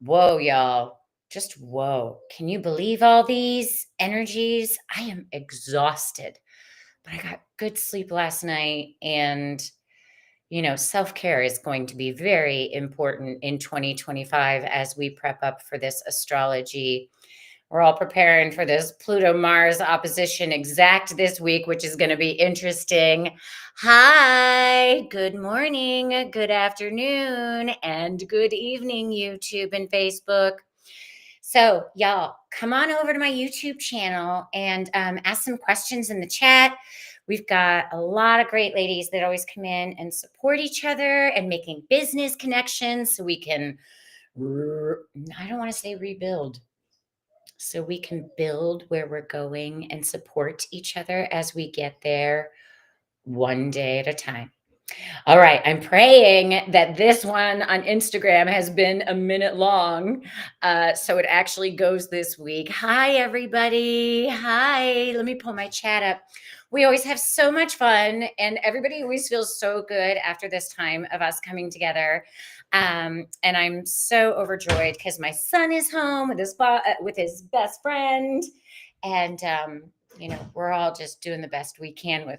Whoa, y'all. Just whoa. Can you believe all these energies? I am exhausted, but I got good sleep last night. And, self care is going to be very important in 2025 as we prep up for this astrology. We're all preparing for this Pluto Mars opposition exact this week, which is going to be interesting. Hi, good morning, good afternoon, and good evening, YouTube and Facebook. So, y'all, come on over to my YouTube channel and ask some questions in the chat. We've got a lot of great ladies that always come in and support each other and making business connections so we can, I don't want to say rebuild, so we can build where we're going and support each other as we get there one day at a time. All right, I'm praying that this one on Instagram has been a minute long, so it actually goes this week. Hi, everybody. Hi. Let me pull my chat up. We always have so much fun, and everybody always feels so good after this time of us coming together. And I'm so overjoyed because my son is home with his best friend, and we're all just doing the best we can with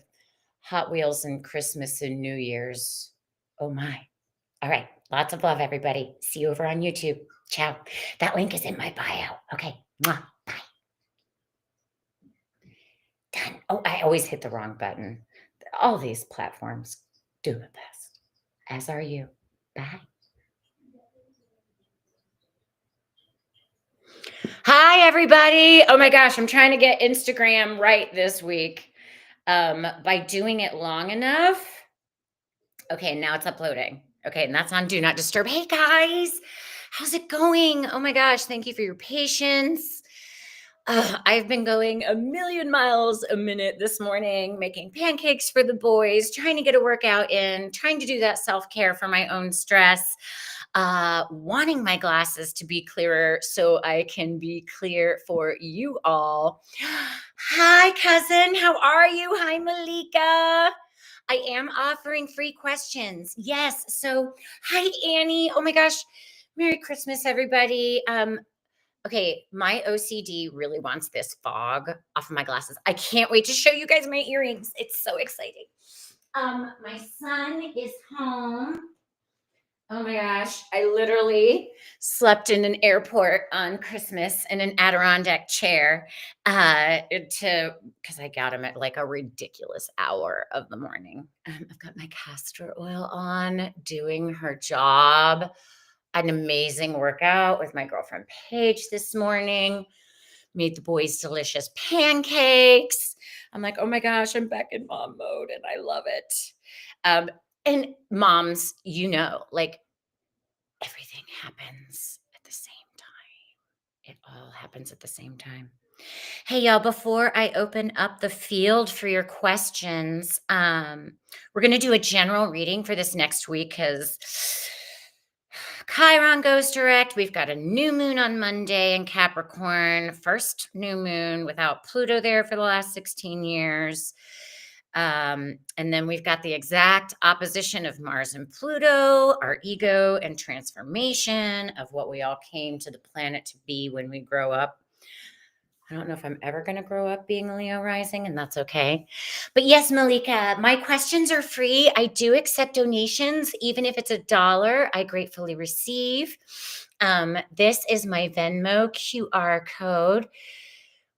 Hot Wheels and Christmas and New Year's. Oh my. All right. Lots of love, everybody. See you over on YouTube. Ciao. That link is in my bio. Okay. Mwah. Bye. Done. Oh, I always hit the wrong button. All these platforms do the best, as are you. Bye. Hi, everybody. Oh my gosh. I'm trying to get Instagram right this week by doing it long enough. Okay, now it's uploading. Okay, and that's on Do Not Disturb. Hey guys, how's it going? Oh my gosh, thank you for your patience. I've been going a million miles a minute this morning, making pancakes for the boys, trying to get a workout in, trying to do that self care for my own stress, wanting my glasses to be clearer so I can be clear for you all. Hi, cousin. How are you? Hi, Malika. I am offering free questions. Yes. So, hi, Annie. Oh my gosh. Merry Christmas, everybody. Okay, my OCD really wants this fog off of my glasses. I can't wait to show you guys my earrings. It's so exciting. My son is home. Oh my gosh, I literally slept in an airport on Christmas in an Adirondack chair to because I got him at like a ridiculous hour of the morning. I've got my castor oil on, doing her job. An amazing workout with my girlfriend Paige this morning. Made the boys delicious pancakes. I'm like, oh my gosh, I'm back in mom mode and I love it. Um, and moms, like everything happens at the same time. It all happens at the same time. Hey, y'all, before I open up the field for your questions, we're going to do a general reading for this next week because Chiron goes direct. We've got a new moon on Monday in Capricorn, first new moon without Pluto there for the last 16 years. And then we've got the exact opposition of Mars and Pluto, our ego and transformation of what we all came to the planet to be when we grow up. I don't know if I'm ever going to grow up being Leo rising, and that's okay. But yes, Malika, my questions are free. I do accept donations, even if it's $1, I gratefully receive. This is my Venmo QR code.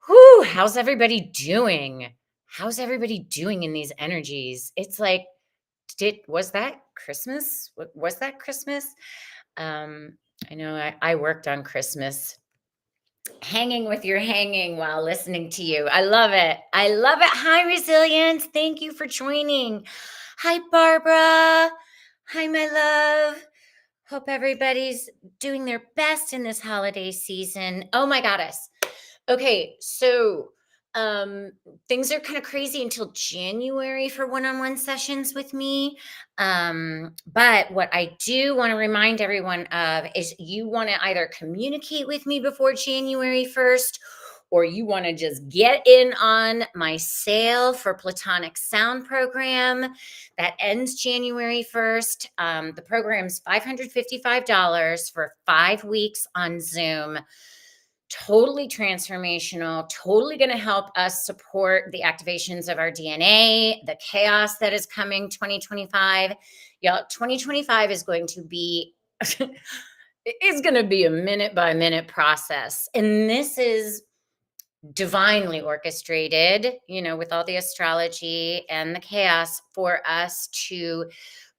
Whew, how's everybody doing? How's everybody doing in these energies? It's like, was that Christmas? Was that Christmas? I know I worked on Christmas hanging with your hanging while listening to you. I love it. I love it. Hi, Resilience. Thank you for joining. Hi, Barbara. Hi, my love. Hope everybody's doing their best in this holiday season. Oh my goddess. Okay, so things are kind of crazy until January for one-on-one sessions with me. But what I do want to remind everyone of is you want to either communicate with me before January 1st or you want to just get in on my sale for Platonic Sound Program that ends January 1st. The program's $555 for 5 weeks on Zoom. Totally transformational, totally going to help us support the activations of our DNA, the chaos that is coming 2025. Y'all, 2025 is going to be it's going to be a minute by minute process. And this is divinely orchestrated, with all the astrology and the chaos for us to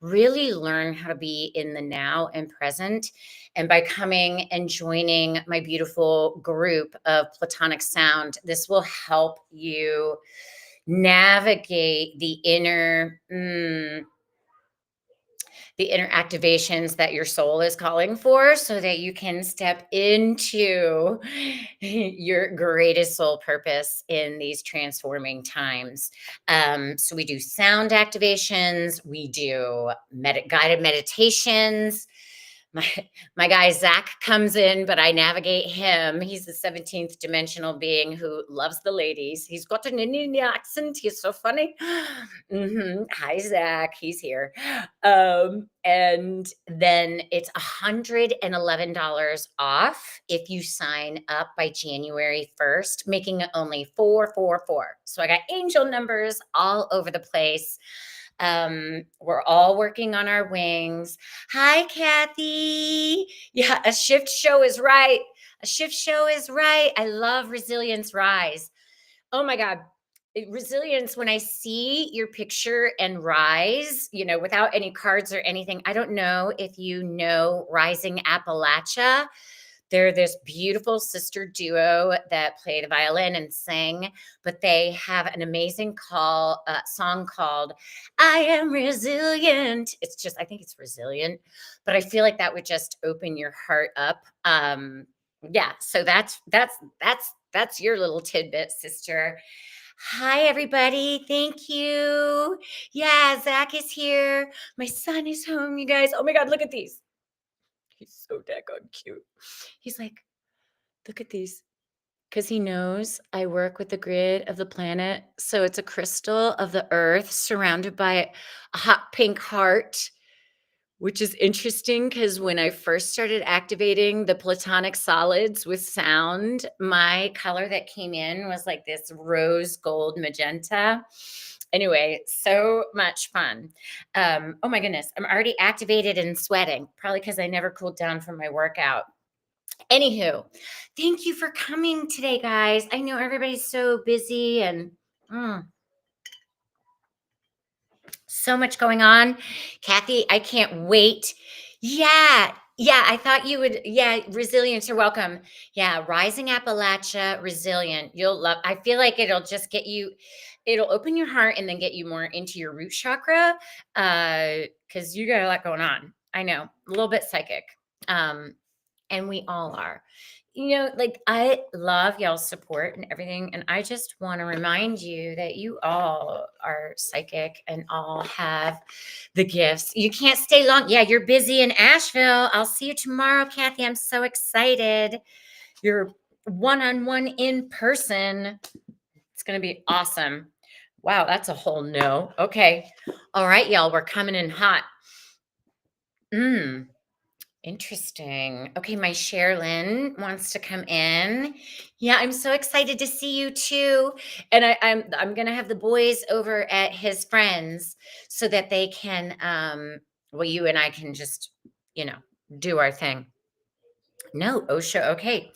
really learn how to be in the now and present. And by coming and joining my beautiful group of Platonic Sound, this will help you navigate the inner activations that your soul is calling for, so that you can step into your greatest soul purpose in these transforming times. So we do sound activations, we do guided meditations. My guy Zach comes in, but I navigate him. He's the 17th dimensional being who loves the ladies. He's got an Indian accent. He's so funny. Hi, Zach. He's here. And then it's $111 off if you sign up by January 1st, making it only 444. So I got angel numbers all over the place. We're all working on our wings. Hi, Kathy. Yeah, a shift show is right. A shift show is right. I love Resilience Rise. Oh my God. Resilience, when I see your picture and Rise, without any cards or anything, I don't know if you know Rising Appalachia. They're this beautiful sister duo that play the violin and sing, but they have an amazing song called I Am Resilient. I think it's resilient, but I feel like that would just open your heart up. Yeah, so that's your little tidbit, sister. Hi, everybody. Thank you. Yeah, Zach is here. My son is home, you guys. Oh my God, look at these. He's so daggone cute. He's like, look at these. Because he knows I work with the grid of the planet. So it's a crystal of the earth surrounded by a hot pink heart, which is interesting because when I first started activating the platonic solids with sound, my color that came in was like this rose gold magenta. Anyway, so much fun. Oh my goodness, I'm already activated and sweating, probably because I never cooled down from my workout. Anywho, thank you for coming today, guys. I know everybody's so busy and so much going on. Kathy, I can't wait. Yeah. Yeah, I thought you would. Yeah, resilience, you're welcome. Yeah, Rising Appalachia, resilient. You'll love. I feel like it'll just it'll open your heart and then get you more into your root chakra. Because you got a lot going on. I know, a little bit psychic. And we all are. Like I love y'all's support and everything. And I just want to remind you that you all are psychic and all have the gifts. You can't stay long. Yeah, you're busy in Asheville. I'll see you tomorrow, Kathy. I'm so excited. You're one-on-one in person. It's going to be awesome. Wow, that's a whole no. Okay. All right, y'all. We're coming in hot. Interesting. Okay, my Sherilyn wants to come in. Yeah, I'm so excited to see you too. And I'm gonna have the boys over at his friends so that they can you and I can just, do our thing. No, Osha, okay.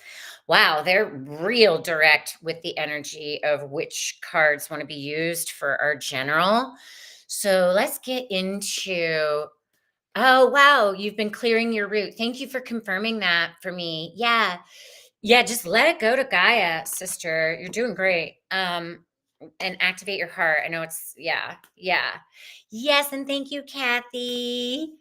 Wow, they're real direct with the energy of which cards want to be used for our general. So let's get into. Oh, wow. You've been clearing your route. Thank you for confirming that for me. Yeah. Yeah. Just let it go to Gaia, sister. You're doing great. And activate your heart. I know yeah. Yes. And thank you, Kathy.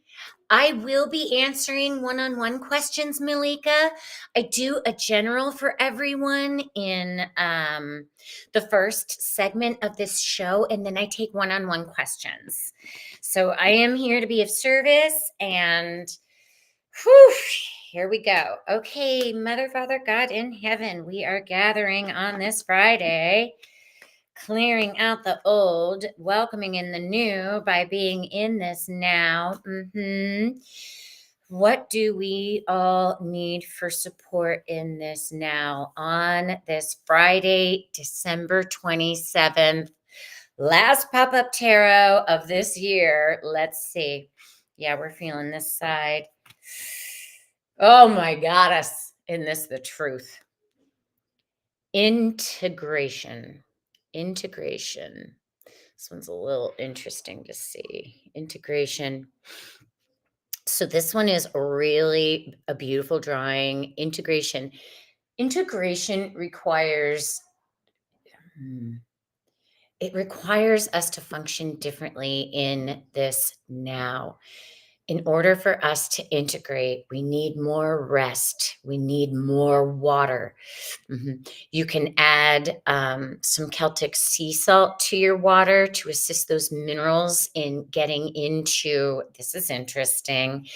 I will be answering one-on-one questions, Malika. I do a general for everyone in the first segment of this show, and then I take one-on-one questions. So I am here to be of service, and whew, here we go. Okay, Mother, Father, God in heaven, we are gathering on this Friday, clearing out the old, welcoming in the new by being in this now. What do we all need for support in this now on this Friday, December 27th? Last pop up tarot of this year. Let's see. Yeah, we're feeling this side. Oh my goddess. Isn't this the truth? Integration. Integration. This one's a little interesting to see. Integration. So this one is really a beautiful drawing. Integration. Integration requires it requires us to function differently in this now. In order for us to integrate, we need more rest. We need more water. You can add some Celtic sea salt to your water to assist those minerals in getting into, this is interesting,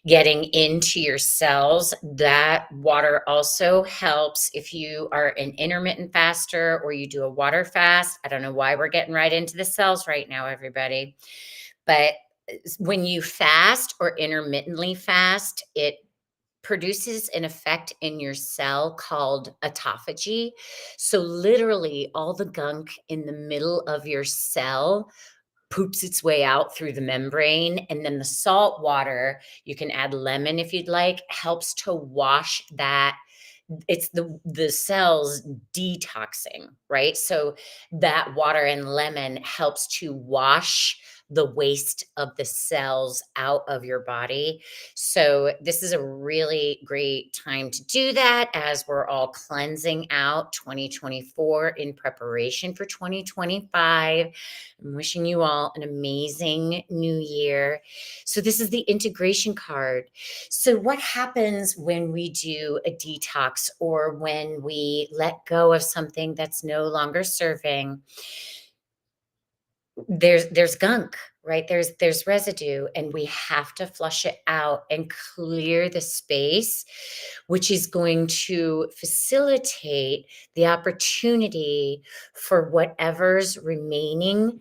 getting into your cells. That water also helps if you are an intermittent faster or you do a water fast. I don't know why we're getting right into the cells right now, everybody. But when you fast or intermittently fast, it produces an effect in your cell called autophagy. So, literally, all the gunk in the middle of your cell poops its way out through the membrane. And then the salt water, you can add lemon if you'd like, helps to wash that. It's the cells detoxing, right? So that water and lemon helps to wash the waste of the cells out of your body. So this is a really great time to do that as we're all cleansing out 2024 in preparation for 2025. I'm wishing you all an amazing new year. So this is the integration card. So what happens when we do a detox or when we let go of something that's no longer serving? There's gunk, right? There's residue, and we have to flush it out and clear the space, which is going to facilitate the opportunity for whatever's remaining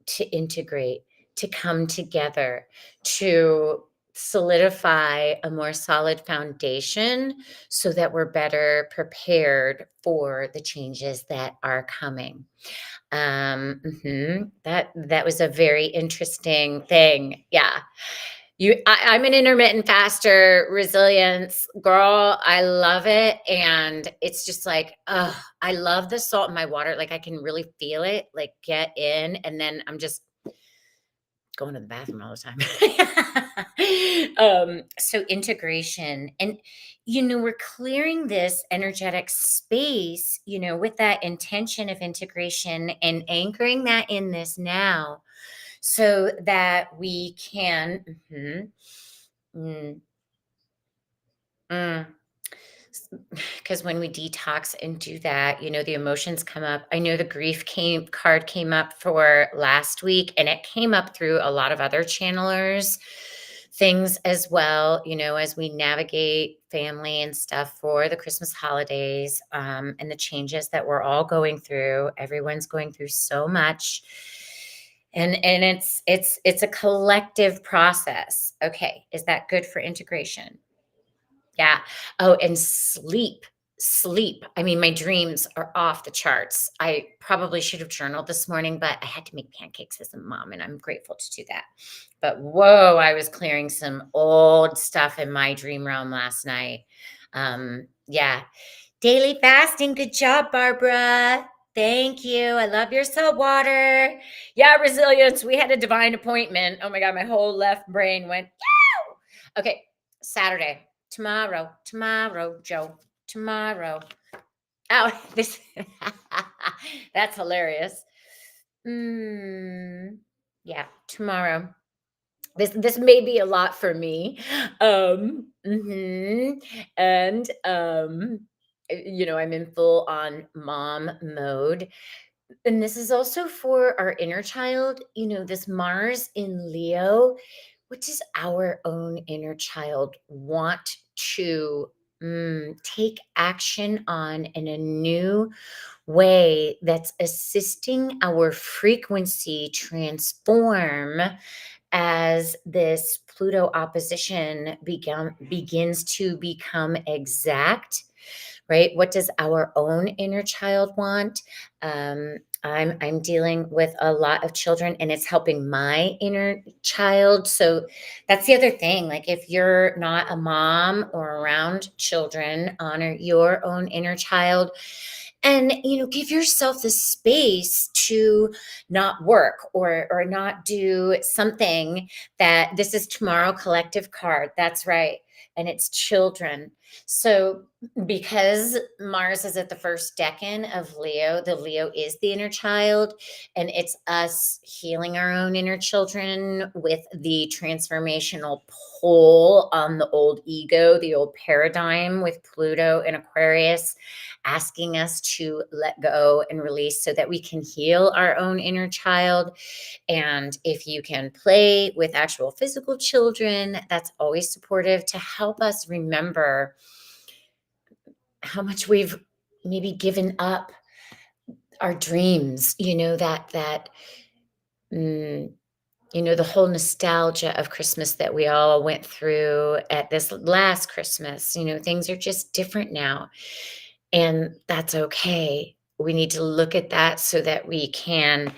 to integrate, to come together, to solidify a more solid foundation so that we're better prepared for the changes that are coming. That was a very interesting thing. Yeah. I'm an intermittent faster, resilience girl. I love it. And it's just like, oh, I love the salt in my water. Like I can really feel it like get in. And then I'm just going to the bathroom all the time. So integration and we're clearing this energetic space, with that intention of integration and anchoring that in this now so that we can mm, mm, because when we detox and do that, the emotions come up. I know the grief card came up for last week, and it came up through a lot of other channelers things as well, as we navigate family and stuff for the Christmas holidays, and the changes that we're all going through. Everyone's going through so much. And it's a collective process. Okay, is that good for integration? Yeah. Oh, and sleep. Sleep. I mean, my dreams are off the charts. I probably should have journaled this morning, but I had to make pancakes as a mom, and I'm grateful to do that. But whoa, I was clearing some old stuff in my dream realm last night. Yeah. Daily fasting. Good job, Barbara. Thank you. I love your salt water. Yeah, resilience. We had a divine appointment. Oh my God, my whole left brain went, yow! Okay, Saturday. Tomorrow, Joe. Tomorrow. Oh, this that's hilarious. Yeah, tomorrow. This may be a lot for me. And I'm in full on mom mode. And this is also for our inner child, this Mars in Leo. What does our own inner child want to take action on in a new way that's assisting our frequency transform as this Pluto opposition begins to become exact, right? What does our own inner child want? I'm dealing with a lot of children, and it's helping my inner child. So that's the other thing. Like, if you're not a mom or around children, honor your own inner child, and give yourself the space to not work or not do something. That this is tomorrow collective card, that's right, and it's children. So because Mars is at the first decan of Leo, the Leo is the inner child, and it's us healing our own inner children with the transformational pull on the old ego, the old paradigm with Pluto and Aquarius, asking us to let go and release so that we can heal our own inner child. And if you can play with actual physical children, that's always supportive to help us remember how much we've maybe given up our dreams, mm, the whole nostalgia of Christmas that we all went through at this last Christmas. Things are just different now, and that's okay. We need to look at that so that we can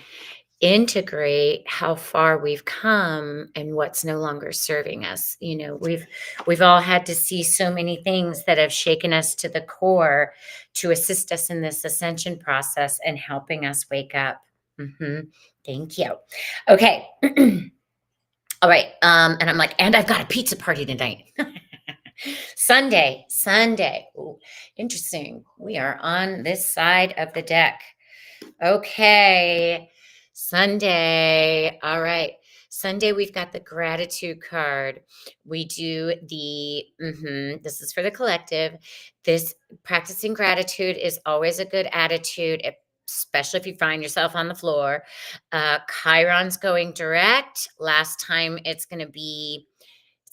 integrate how far we've come and what's no longer serving us. We've all had to see so many things that have shaken us to the core to assist us in this ascension process and helping us wake up. Thank you. Okay. All right. And I'm like, and I've got a pizza party tonight. Sunday. Ooh, interesting. We are on this side of the deck. Okay. Sunday. All right. Sunday, we've got the gratitude card. We do this is for the collective. This practicing gratitude is always a good attitude, especially if you find yourself on the floor. Chiron's going direct. Last time it's going to be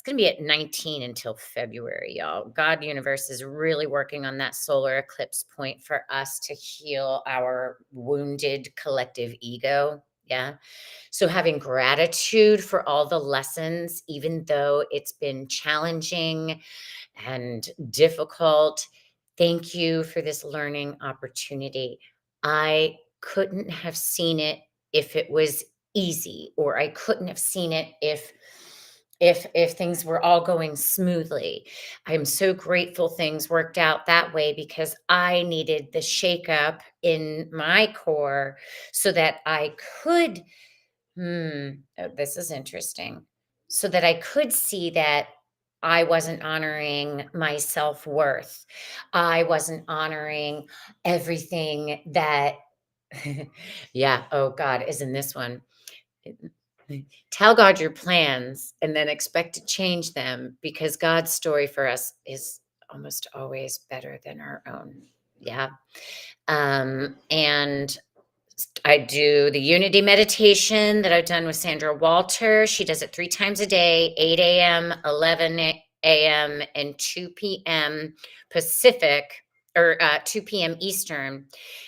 at 19 until February, y'all. God Universe is really working on that solar eclipse point for us to heal our wounded collective ego. Yeah. So having gratitude for all the lessons, even though it's been challenging and difficult. Thank you for this learning opportunity. I couldn't have seen it if it was easy, or I couldn't have seen it if things were all going smoothly. I'm so grateful things worked out that way because I needed the shakeup in my core so that I could this is interesting. So that I could see that I wasn't honoring my self-worth. I wasn't honoring everything that yeah, oh God, isn't this one? Tell God your plans and then expect to change them because God's story for us is almost always better than our own. Yeah. And I do the unity meditation that I've done with Sandra Walter. She does it 3 times a day, 8 a.m., 11 a.m., and 2 p.m. Pacific, or 2 p.m. Eastern.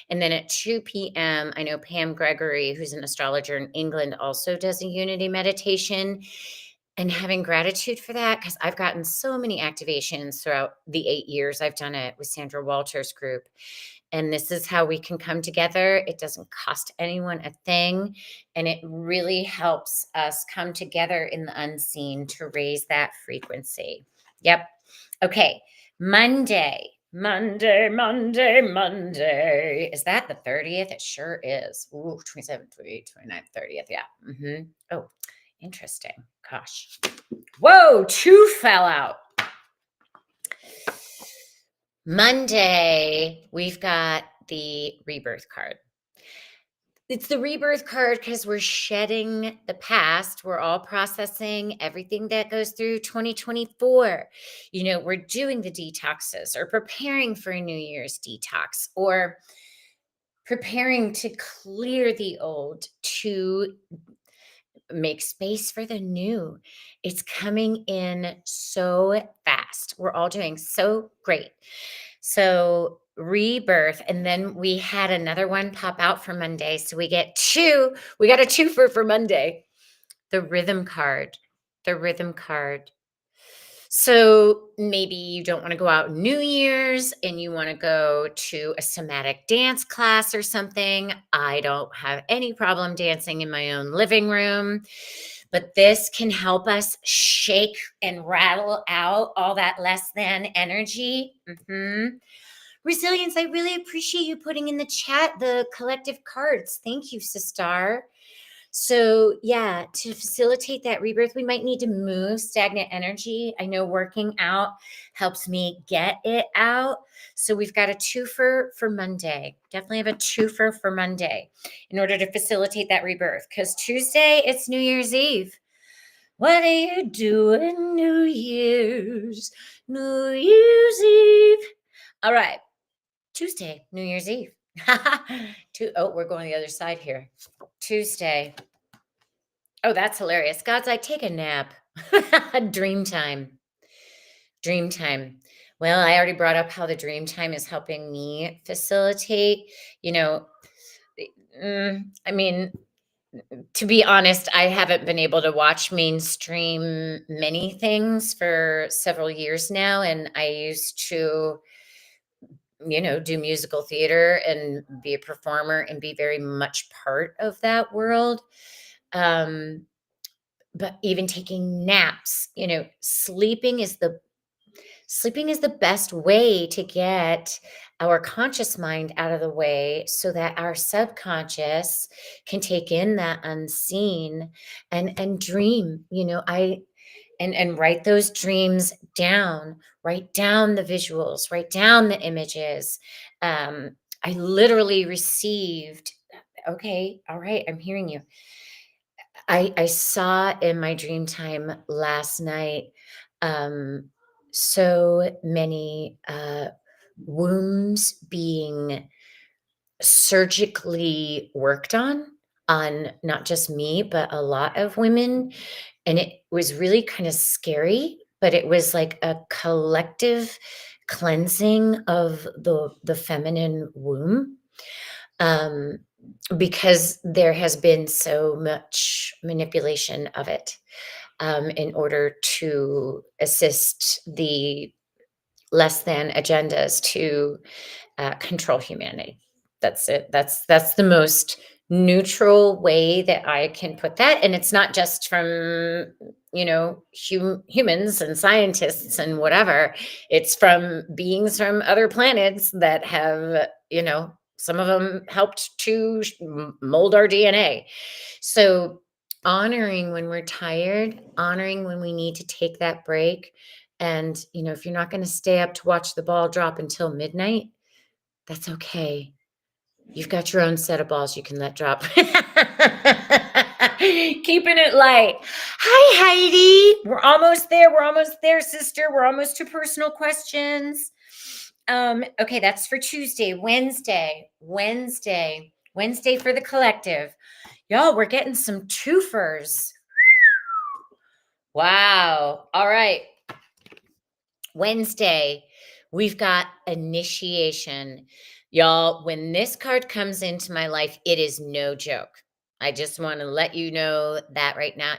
And then at 2 p.m., I know Pam Gregory, who's an astrologer in England, also does a unity meditation. And having gratitude for that, because I've gotten so many activations throughout the 8 years I've done it with Sandra Walter's group. And this is how we can come together. It doesn't cost anyone a thing. And it really helps us come together in the unseen to raise that frequency. Yep. Okay. Monday. Is that the 30th? It sure is. Ooh, 27th, 28th, 29th, 30th. Yeah. Oh, interesting. Gosh. Whoa, 2 fell out. Monday, we've got the rebirth card. It's the rebirth card because we're shedding the past. We're all processing everything that goes through 2024. We're doing the detoxes or preparing for a New Year's detox or preparing to clear the old, to make space for the new. It's coming in so fast. We're all doing so great. So, rebirth. And then we had another one pop out for Monday. So, we get two. We got a twofer for Monday. The rhythm card. The rhythm card. So maybe you don't want to go out New Year's and you want to go to a somatic dance class or something. I don't have any problem dancing in my own living room, but this can help us shake and rattle out all that less than energy. Resilience, I really appreciate you putting in the chat the collective cards. Thank you, sister. So, yeah, to facilitate that rebirth, we might need to move stagnant energy. I know working out helps me get it out. So, we've got a twofer for Monday. Definitely have a twofer for Monday in order to facilitate that rebirth because Tuesday, it's New Year's Eve. What are you doing New Year's? New Year's Eve. All right. Tuesday, New Year's Eve. We're going the other side here. Tuesday. Oh, that's hilarious. God's like, take a nap. Dream time. Dream time. Well, I already brought up how the dream time is helping me facilitate, you know, I mean, to be honest, I haven't been able to watch mainstream many things for several years now. And I used to, do musical theater and be a performer and be very much part of that world. But even taking naps, sleeping is the best way to get our conscious mind out of the way so that our subconscious can take in that unseen and dream. I write those dreams down, write down the visuals, write down the images. I literally received, okay, all right, I'm hearing you. I saw in my dream time last night so many wounds being surgically worked on not just me, but a lot of women. And it was really kind of scary, but it was like a collective cleansing of the feminine womb. Um, because there has been so much manipulation of it in order to assist the less than agendas to control humanity. That's it. That's the most neutral way that I can put that, and it's not just from humans and scientists and whatever. It's from beings from other planets that have some of them helped to mold our DNA. So honoring when we're tired, honoring when we need to take that break, and if you're not going to stay up to watch the ball drop until midnight, that's okay. You've got your own set of balls you can let drop. Keeping it light. Hi, Heidi. We're almost there. We're almost there, sister. We're almost to personal questions. Okay, that's for Tuesday. Wednesday for the collective. Y'all, we're getting some twofers. Wow. All right. Wednesday, we've got initiation. Y'all, when this card comes into my life, it is no joke. I just want to let you know that right now,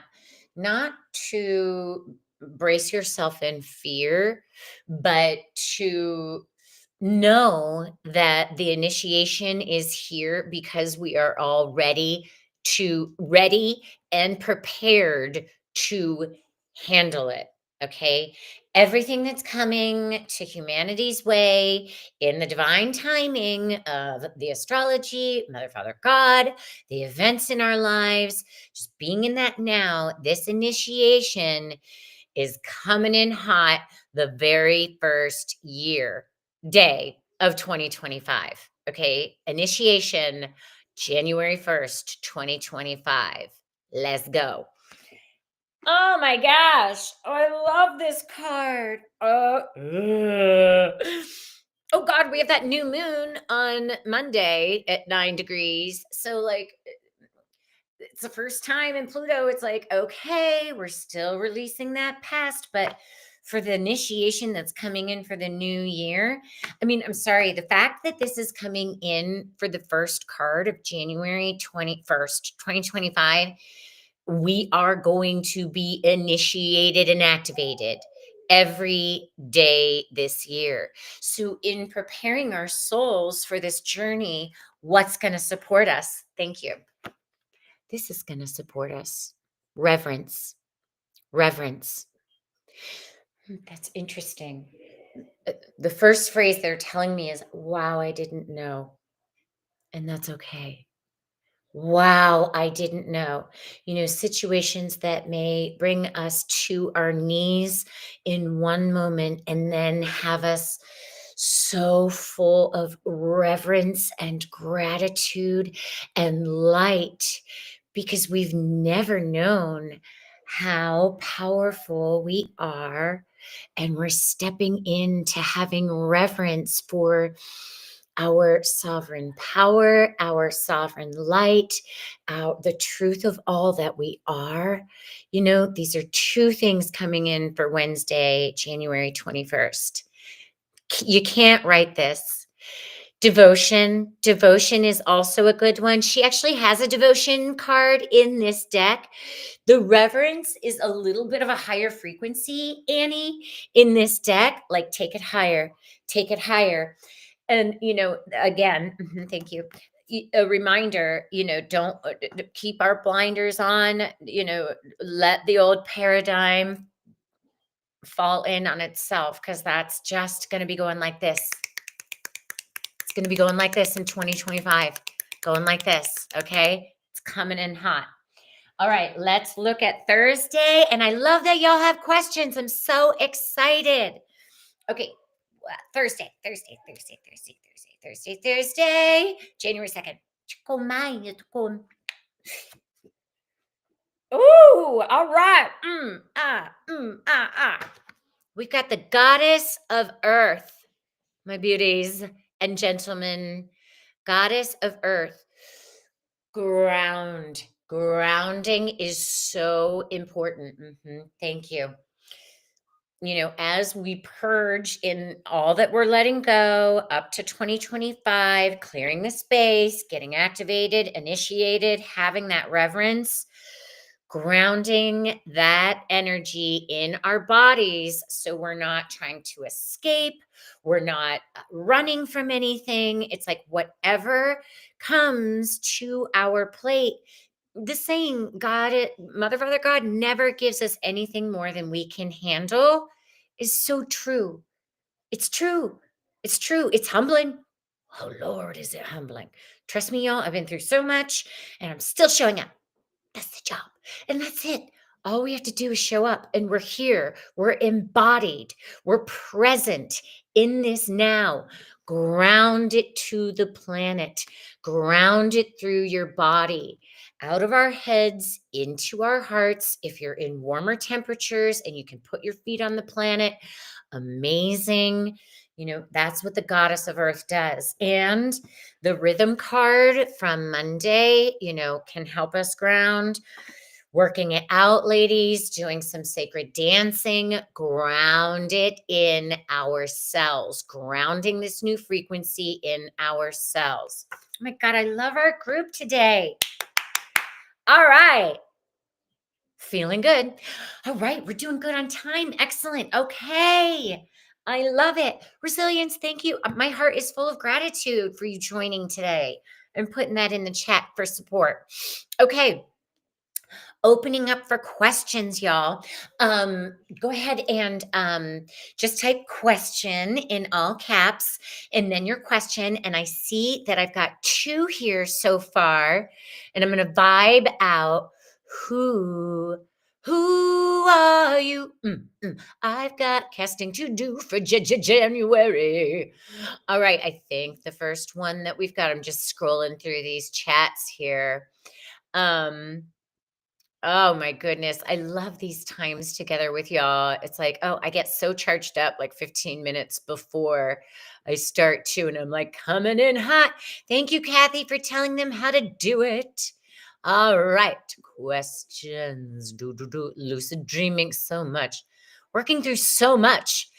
not to brace yourself in fear, but to know that the initiation is here because we are all ready and prepared to handle it. Okay. Everything that's coming to humanity's way in the divine timing of the astrology, Mother, Father, God, the events in our lives, just being in that now, this initiation is coming in hot the very first day of 2025. Okay. Initiation, January 1st, 2025. Let's go. Oh my gosh. Oh, I love this card. Oh God, we have that new moon on Monday at 9 degrees. So it's the first time in Pluto, it's like, okay, we're still releasing that past, but for the initiation that's coming in for the new year, I mean, I'm sorry, the fact that this is coming in for the first card of January 21st, 2025, we are going to be initiated and activated every day this year. So, in preparing our souls for this journey, what's going to support us? Thank you. This is going to support us. Reverence, reverence. That's interesting. The first phrase they're telling me is, wow, I didn't know. And that's okay. Wow, I didn't know. Situations that may bring us to our knees in one moment and then have us so full of reverence and gratitude and light because we've never known how powerful we are. And we're stepping into having reverence for our sovereign power, our sovereign light, the truth of all that we are. These are two things coming in for Wednesday, January 21st. You can't write this. Devotion. Devotion is also a good one. She actually has a devotion card in this deck. The reverence is a little bit of a higher frequency, Annie, in this deck. Like, take it higher, take it higher. And, again, thank you. A reminder, don't keep our blinders on, let the old paradigm fall in on itself because that's just going to be going like this. It's going to be going like this in 2025, going like this. Okay. It's coming in hot. All right. Let's look at Thursday. And I love that y'all have questions. I'm so excited. Okay. Thursday, January 2nd. Ooh, all right. We've got the goddess of earth, my beauties and gentlemen. Goddess of earth. Grounding is so important. Thank you. As we purge in all that we're letting go up to 2025, clearing the space, getting activated, initiated, having that reverence, grounding that energy in our bodies so we're not trying to escape, we're not running from anything. It's like whatever comes to our plate. The saying, Mother, Father, God never gives us anything more than we can handle is so true. It's true. It's true. It's humbling. Oh, Lord, is it humbling? Trust me, y'all, I've been through so much and I'm still showing up. That's the job. And that's it. All we have to do is show up and we're here. We're embodied. We're present in this now. Ground it to the planet. Ground it through your body. Out of our heads into our hearts. If you're in warmer temperatures and you can put your feet on the planet, amazing. That's what the goddess of earth does. And the rhythm card from Monday, can help us ground. Working it out, ladies, doing some sacred dancing, ground it in our cells, grounding this new frequency in our cells. Oh my God, I love our group today. All right. Feeling good. All right, we're doing good on time. Excellent. Okay. I love it. Resilience, thank you. My heart is full of gratitude for you joining today and putting that in the chat for support. Okay. Opening up for questions, y'all. Go ahead and just type question in all caps and then your question. And I see that I've got 2 here so far, and I'm going to vibe out. Who are you? I've got casting to do for January. All right. I think the first one that we've got, I'm just scrolling through these chats here. Oh my goodness. I love these times together with y'all. It's like, oh, I get so charged up like 15 minutes before I start to, and I'm like coming in hot. Thank you, Kathy, for telling them how to do it. All right. Questions. Lucid dreaming so much. Working through so much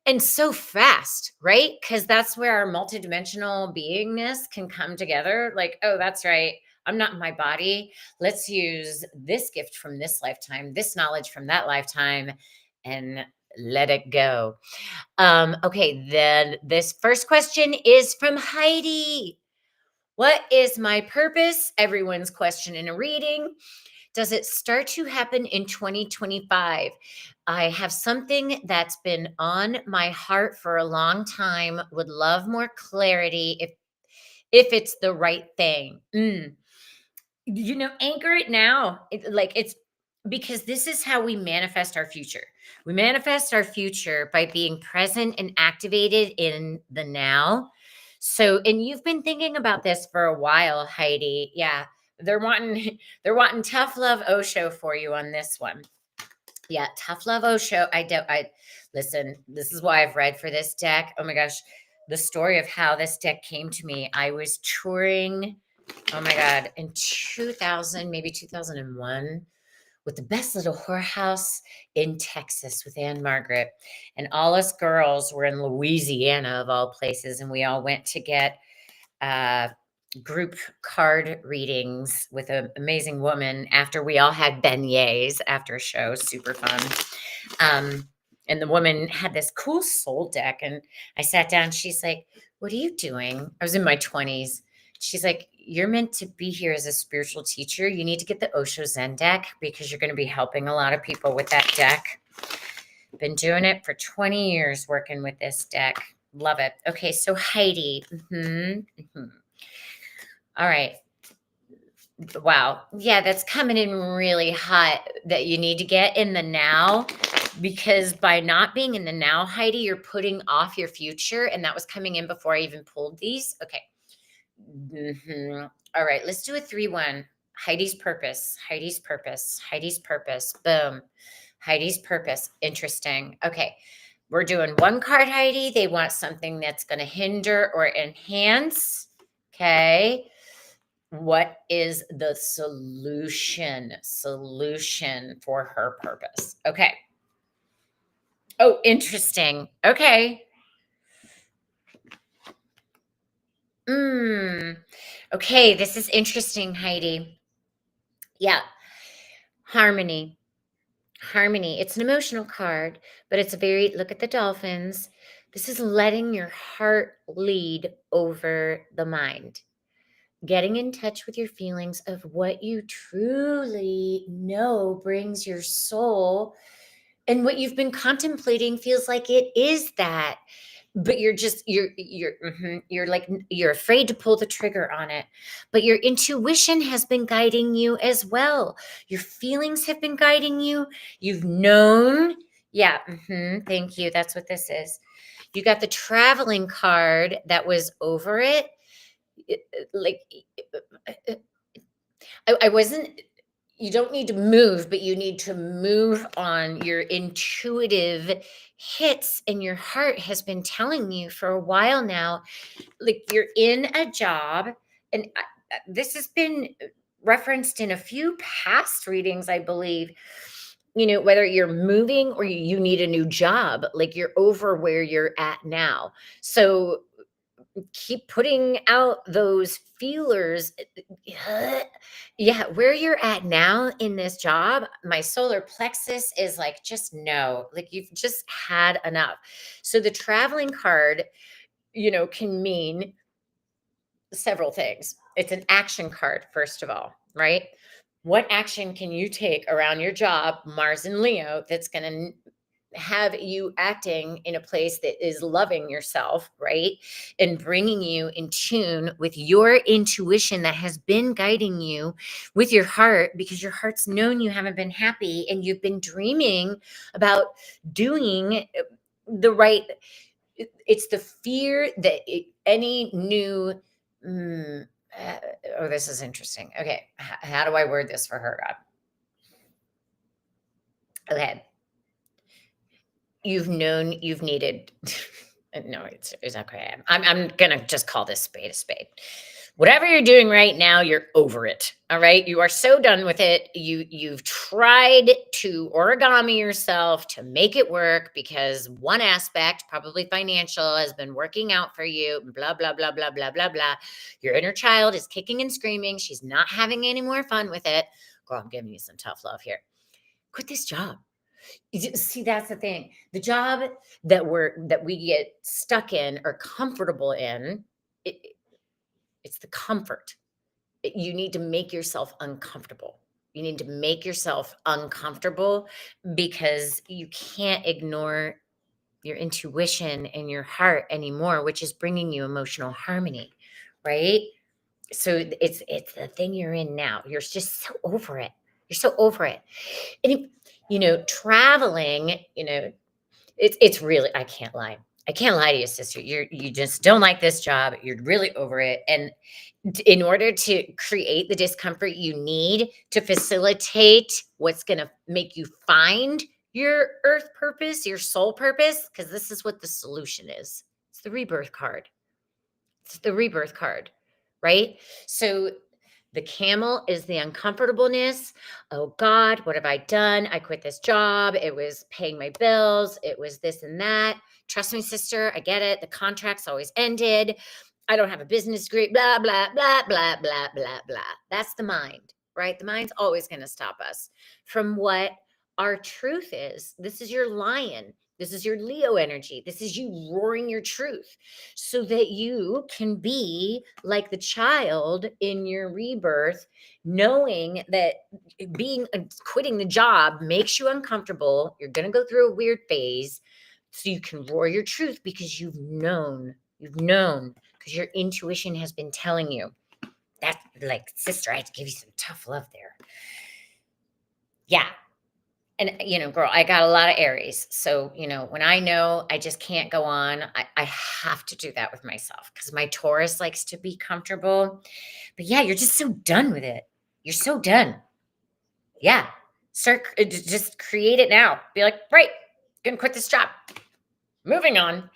and so fast, right? Because that's where our multidimensional beingness can come together. Like, oh, that's right. I'm not in my body. Let's use this gift from this lifetime, this knowledge from that lifetime, and let it go. Okay, then this first question is from Heidi. What is my purpose? Everyone's question in a reading. Does it start to happen in 2025? I have something that's been on my heart for a long time. Would love more clarity if it's the right thing. Anchor it now. It's because this is how we manifest our future. We manifest our future by being present and activated in the now. So, and you've been thinking about this for a while, Heidi. Yeah, they're wanting they're wanting tough love Osho for you on this one. Yeah, tough love Osho. I listen. This is why I've read for this deck. Oh my gosh, the story of how this deck came to me. I was touring. Oh my God, in 2000, maybe 2001, with the best little whorehouse in Texas with Anne Margaret. And all us girls were in Louisiana, of all places. And we all went to get uh, group card readings with an amazing woman after we all had beignets after a show. Super fun. And the woman had this cool soul deck. And I sat down. She's like, "What are you doing?" I was in my 20s. She's like, "You're meant to be here as a spiritual teacher. You need to get the Osho Zen deck because you're going to be helping a lot of people with that deck." Been doing it for 20 years, working with this deck. Love it. Okay, so Heidi. All right. Wow. Yeah, that's coming in really hot that you need to get in the now, because by not being in the now, Heidi, you're putting off your future. And that was coming in before I even pulled these. Okay. All right, let's do a 3-1. Heidi's purpose, Heidi's purpose, Heidi's purpose. Boom. Heidi's purpose. Interesting. Okay. We're doing one card, Heidi. They want something that's going to hinder or enhance. Okay. What is the solution? Solution for her purpose. Okay. Oh, interesting. Okay. Okay, this is interesting, Heidi. Yeah. Harmony. Harmony. It's an emotional card, but it's a very look at the dolphins. This is letting your heart lead over the mind. Getting in touch with your feelings of what you truly know brings your soul, and what you've been contemplating feels like it is that, but you're like you're afraid to pull the trigger on it, but your intuition has been guiding you as well. Your feelings have been guiding you. You've known. Yeah. Thank you. That's what this is. You got the traveling card that was over it. Like I wasn't, you don't need to move, but you need to move on your intuitive hits. And your heart has been telling you for a while now, like you're in a job. And this has been referenced in a few past readings, I believe. Whether you're moving or you need a new job, like you're over where you're at now. So keep putting out those feelers. Yeah, where you're at now in this job, my solar plexus is like, just no, like you've just had enough. So the traveling card, can mean several things. It's an action card, first of all, right? What action can you take around your job, Mars and Leo, that's going to have you acting in a place that is loving yourself, right? And bringing you in tune with your intuition that has been guiding you with your heart, because your heart's known you haven't been happy and you've been dreaming about doing the right. It's the fear that any new. Oh, this is interesting. Okay. How do I word this for her, God? Okay. You've known you've needed no, it's okay. I'm gonna just call this spade a spade. Whatever you're doing right now, you're over it. All right. You are so done with it. You've tried to origami yourself to make it work because one aspect, probably financial, has been working out for you. Blah, blah, blah, blah, blah, blah, blah. Your inner child is kicking and screaming. She's not having any more fun with it. Girl, I'm giving you some tough love here. Quit this job. See, that's the thing. The job that we get stuck in or comfortable in, it's the comfort. You need to make yourself uncomfortable. You need to make yourself uncomfortable because you can't ignore your intuition and your heart anymore, which is bringing you emotional harmony, right? So it's the thing you're in now. You're just so over it. You're so over it. And traveling, it's really, I can't lie. I can't lie to you, sister. You just don't like this job. You're really over it. And in order to create the discomfort you need to facilitate what's going to make you find your earth purpose, your soul purpose, because this is what the solution is. It's the rebirth card. It's the rebirth card, right? So the camel is the uncomfortableness. Oh God, what have I done? I quit this job. It was paying my bills. It was this and that. Trust me, sister, I get it. The contract's always ended. I don't have a business degree, blah, blah, blah, blah, blah, blah, blah. That's the mind, right? The mind's always going to stop us from what our truth is. This is your lion. This is your Leo energy. This is you roaring your truth so that you can be like the child in your rebirth, knowing that quitting the job makes you uncomfortable. You're going to go through a weird phase so you can roar your truth because you've known because your intuition has been telling you. That's like, sister, I have to give you some tough love there. Yeah. And, girl, I got a lot of Aries. So, when I know I just can't go on, I have to do that with myself because my Taurus likes to be comfortable. But yeah, you're just so done with it. You're so done. Yeah. Just create it now. Be like, right, gonna quit this job. Moving on.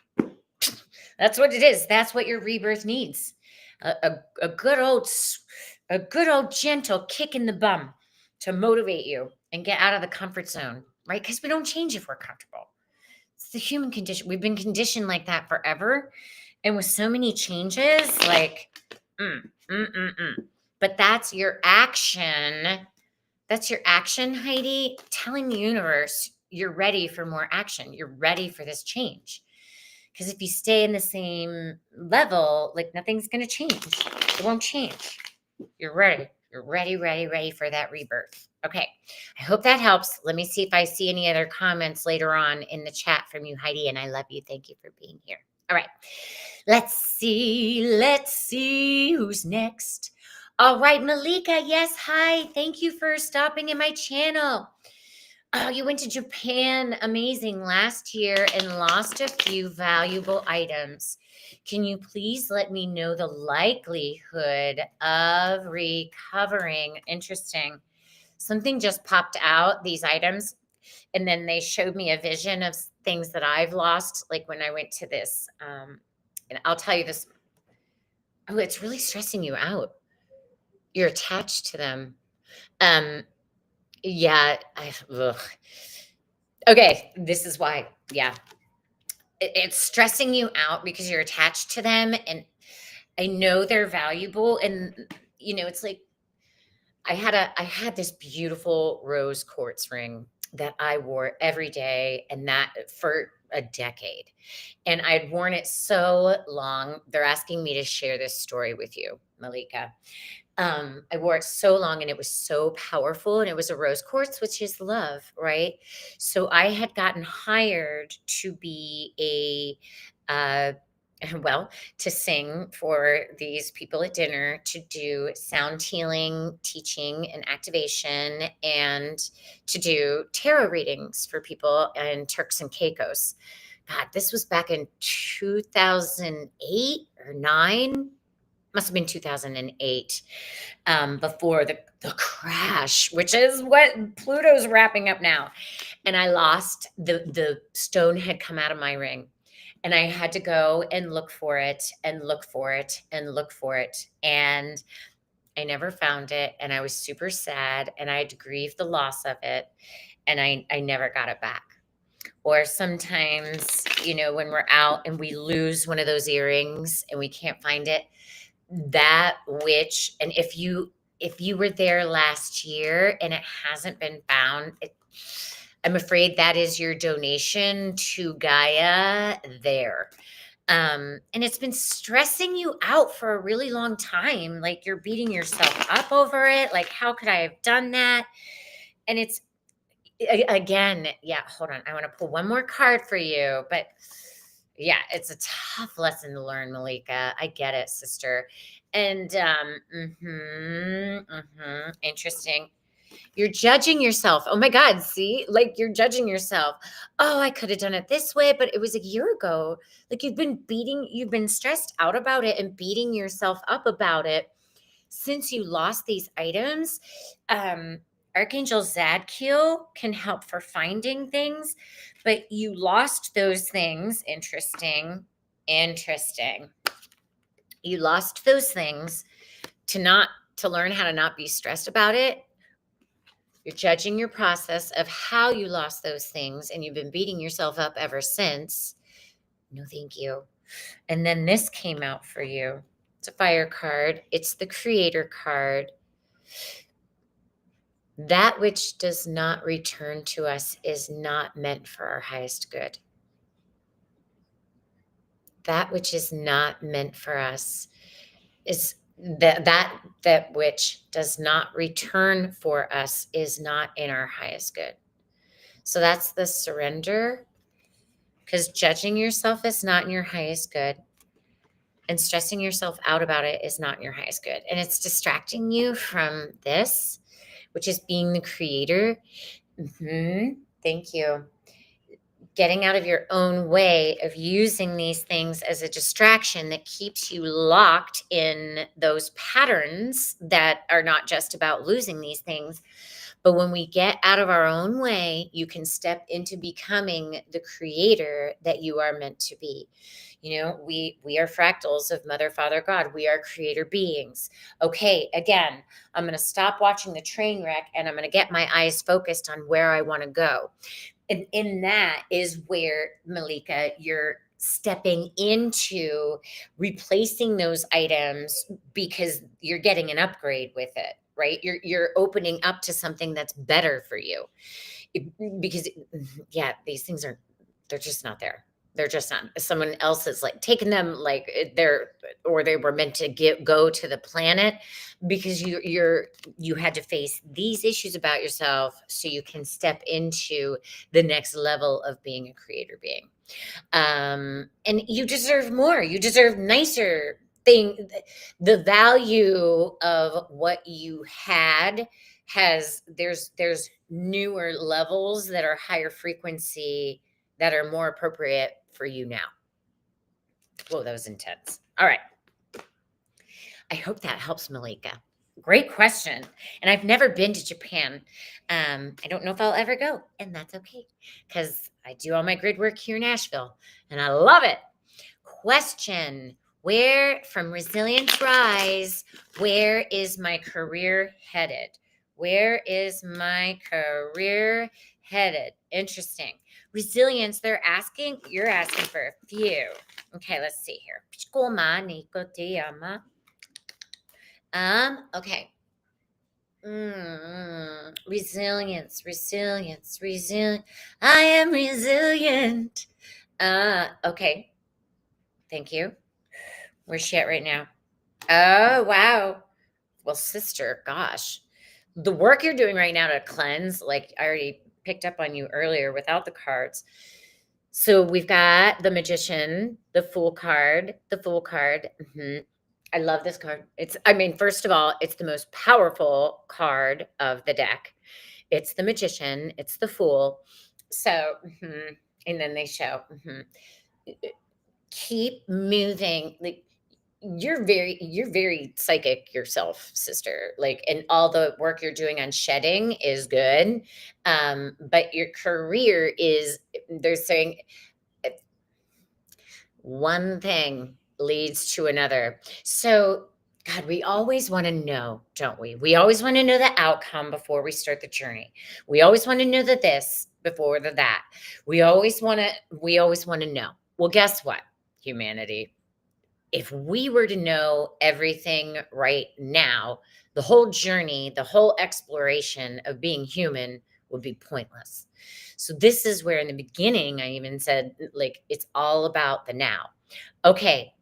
That's what it is. That's what your rebirth needs. A good old gentle kick in the bum to motivate you and get out of the comfort zone, right? Because we don't change if we're comfortable. It's the human condition. We've been conditioned like that forever. And with so many changes, like, But that's your action. That's your action, Heidi, telling the universe you're ready for more action. You're ready for this change. Because if you stay in the same level, like nothing's going to change. It won't change. You're ready. You're ready for that rebirth. Okay. I hope that helps. Let me see if I see any other comments later on in the chat from you, Heidi. And I love you. Thank you for being here. All right. Let's see who's next. All right, Malika. Yes. Hi. Thank you for stopping in my channel. Oh, you went to Japan, amazing, last year and lost a few valuable items. Can you please let me know the likelihood of recovering? Interesting. Something just popped out, these items, and then they showed me a vision of things that I've lost, like when I went to this, and I'll tell you this. Oh, it's really stressing you out. You're attached to them. Yeah. Okay, this is why. Yeah. It's stressing you out because you're attached to them. And I know they're valuable. And, it's like I had this beautiful rose quartz ring that I wore every day and that for a decade. And I'd worn it so long. They're asking me to share this story with you, Malika. I wore it so long and it was so powerful and it was a rose quartz, which is love, right? So I had gotten hired to be to sing for these people at dinner, to do sound healing, teaching, and activation, and to do tarot readings for people in Turks and Caicos. God, this was back in 2008 or 9. Must have been 2008, before the crash, which is what Pluto's wrapping up now. And I lost the stone had come out of my ring. And I had to go and look for it and look for it and look for it. And I never found it. And I was super sad and I had to grieve the loss of it. And I never got it back. Or sometimes, when we're out and we lose one of those earrings and we can't find it, and if you were there last year and it hasn't been found, I'm afraid that is your donation to Gaia there. And it's been stressing you out for a really long time. Like you're beating yourself up over it. Like, how could I have done that? And it's again, yeah, hold on. I want to pull one more card for you, but yeah, it's a tough lesson to learn, Malika. I get it, sister. And interesting. You're judging yourself. Oh my God, see? Like you're judging yourself. Oh, I could have done it this way, but it was a year ago. Like you've been stressed out about it and beating yourself up about it since you lost these items. Archangel Zadkiel can help for finding things, but you lost those things. Interesting. You lost those things to learn how to not be stressed about it. You're judging your process of how you lost those things, and you've been beating yourself up ever since. No, thank you. And then this came out for you. It's a fire card. It's the creator card. That which does not return to us is not meant for our highest good. That which is not meant for us is that which does not return for us is not in our highest good. So that's the surrender, because judging yourself is not in your highest good and stressing yourself out about it is not in your highest good. And it's distracting you from this, which is being the creator. Thank you. Getting out of your own way of using these things as a distraction that keeps you locked in those patterns that are not just about losing these things. But when we get out of our own way, you can step into becoming the creator that you are meant to be. We are fractals of Mother, Father, God. We are creator beings. Okay, again, I'm going to stop watching the train wreck and I'm going to get my eyes focused on where I want to go. And in that is where, Malika, you're stepping into replacing those items because you're getting an upgrade with it, right? You're opening up to something that's better for you. Because these things they're just not there. They're just not. Someone else is like taking them, like they were meant to go to the planet, because you had to face these issues about yourself so you can step into the next level of being a creator being. And you deserve more. You deserve nicer thing. The value of what you had there's newer levels that are higher frequency that are more appropriate for you now. Whoa, that was intense. All right. I hope that helps, Malika. Great question. And I've never been to Japan. I don't know if I'll ever go, and that's okay, because I do all my grid work here in Nashville, and I love it. Question. From Resilience Rise, where is my career headed? Where is my career headed? Interesting. Resilience, you're asking for a few. Okay, let's see here. Okay. Resilience. I am resilient. Okay. Thank you. Where's she at right now? Oh, wow. Well, sister, gosh. The work you're doing right now to cleanse, like I already picked up on you earlier without the cards. So we've got the Magician, the Fool card. I love this card. First of all, it's the most powerful card of the deck. It's the Magician, it's the Fool. So, and then they show, keep moving. Like you're very psychic yourself, sister. Like, and all the work you're doing on shedding is good. But your career they're saying One thing leads to another. So, God, we always want to know, don't we? We always want to know the outcome before we start the journey. We always want to know the this before the that. We always want to know. Well, guess what, humanity? If we were to know everything right now, the whole journey, the whole exploration of being human would be pointless. So, this is where in the beginning, I even said, like, it's all about the now. Okay,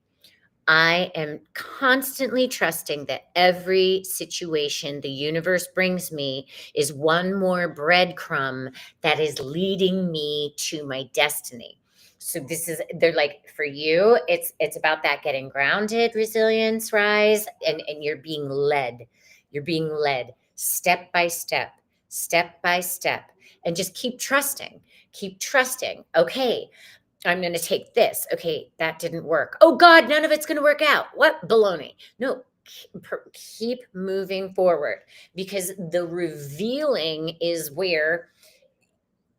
I am constantly trusting that every situation the universe brings me is one more breadcrumb that is leading me to my destiny. So they're like for you, it's about that getting grounded, resilience, rise, and you're being led. You're being led step by step, step by step, and just keep trusting. Keep trusting. Okay, I'm going to take this. Okay, that didn't work. Oh God, none of it's going to work out. What baloney? No, keep moving forward because the revealing is where,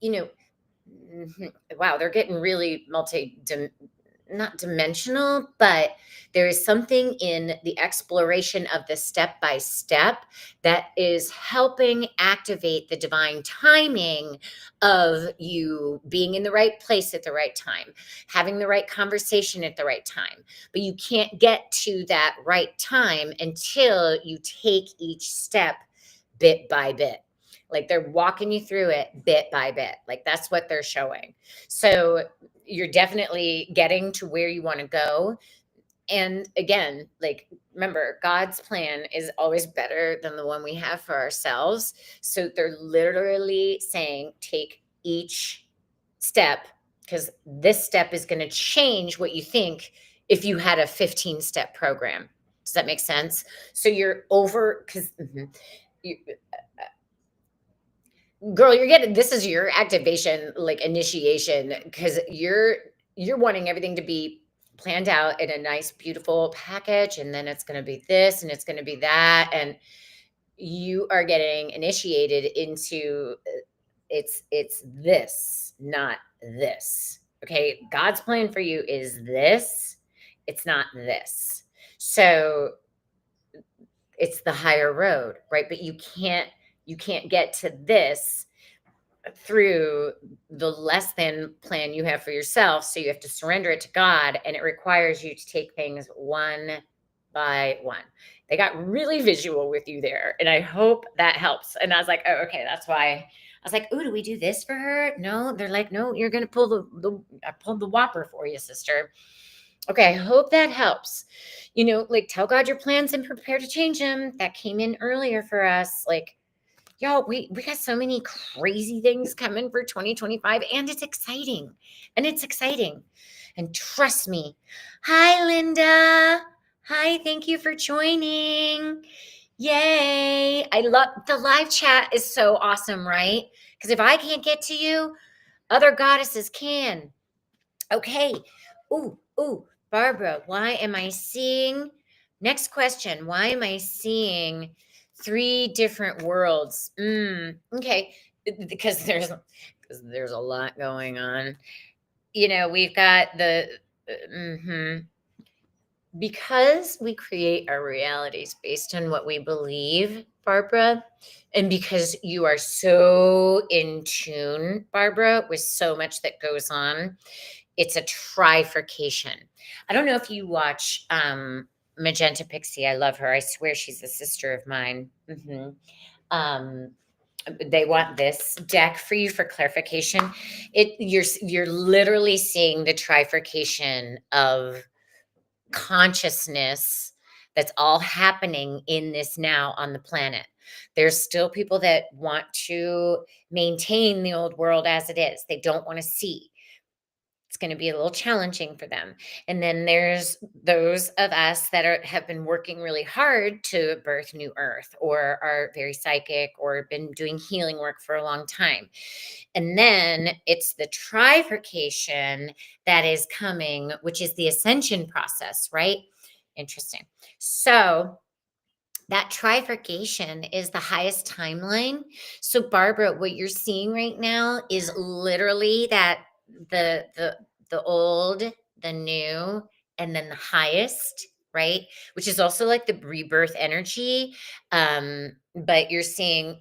you know, wow, they're getting really not dimensional, but there is something in the exploration of the step by step that is helping activate the divine timing of you being in the right place at the right time, having the right conversation at the right time. But you can't get to that right time until you take each step bit by bit. Like they're walking you through it bit by bit. Like that's what they're showing. So you're definitely getting to where you want to go. And again, like remember, God's plan is always better than the one we have for ourselves. So they're literally saying, take each step because this step is going to change what you think if you had a 15-step program. Does that make sense? So you're over because girl, you're getting this is your activation, like initiation, because you're wanting everything to be planned out in a nice, beautiful package, and then it's gonna be this and it's gonna be that. And you are getting initiated into it's this, not this. Okay. God's plan for you is this, it's not this. So it's the higher road, right? But you can't get to this through the less than plan you have for yourself. So you have to surrender it to God, and it requires you to take things one by one. They got really visual with you there, and I hope that helps. And I was like, oh, okay, that's why. I was like, oh, do we do this for her? No, they're like, no, you're gonna pull the I pulled the whopper for you, sister. Okay, I hope that helps. Like tell God your plans and prepare to change them. That came in earlier for us. Like y'all, we got so many crazy things coming for 2025, and it's exciting. And it's exciting. And trust me. Hi, Linda. Hi, thank you for joining. Yay. I love the live chat is so awesome, right? Because if I can't get to you, other goddesses can. Okay. Ooh, Barbara, why am I seeing? Next question. Why am I seeing three different worlds? Okay. Because there's a lot going on. We've got because we create our realities based on what we believe, Barbara, and because you are so in tune, Barbara, with so much that goes on, it's a trifurcation. I don't know if you watch Magenta Pixie. I love her. I swear she's a sister of mine. Um, they want this deck for you for clarification. You're literally seeing the trifurcation of consciousness that's all happening in this now on the planet. There's still people that want to maintain the old world as it is. They don't want to see. It's going to be a little challenging for them. And then there's those of us that have been working really hard to birth new earth or are very psychic or been doing healing work for a long time. And then it's the trifurcation that is coming, which is the ascension process, right? Interesting. So that trifurcation is the highest timeline. So Barbara, what you're seeing right now is literally that the old the new, and then the highest, right? Which is also like the rebirth energy. But you're seeing,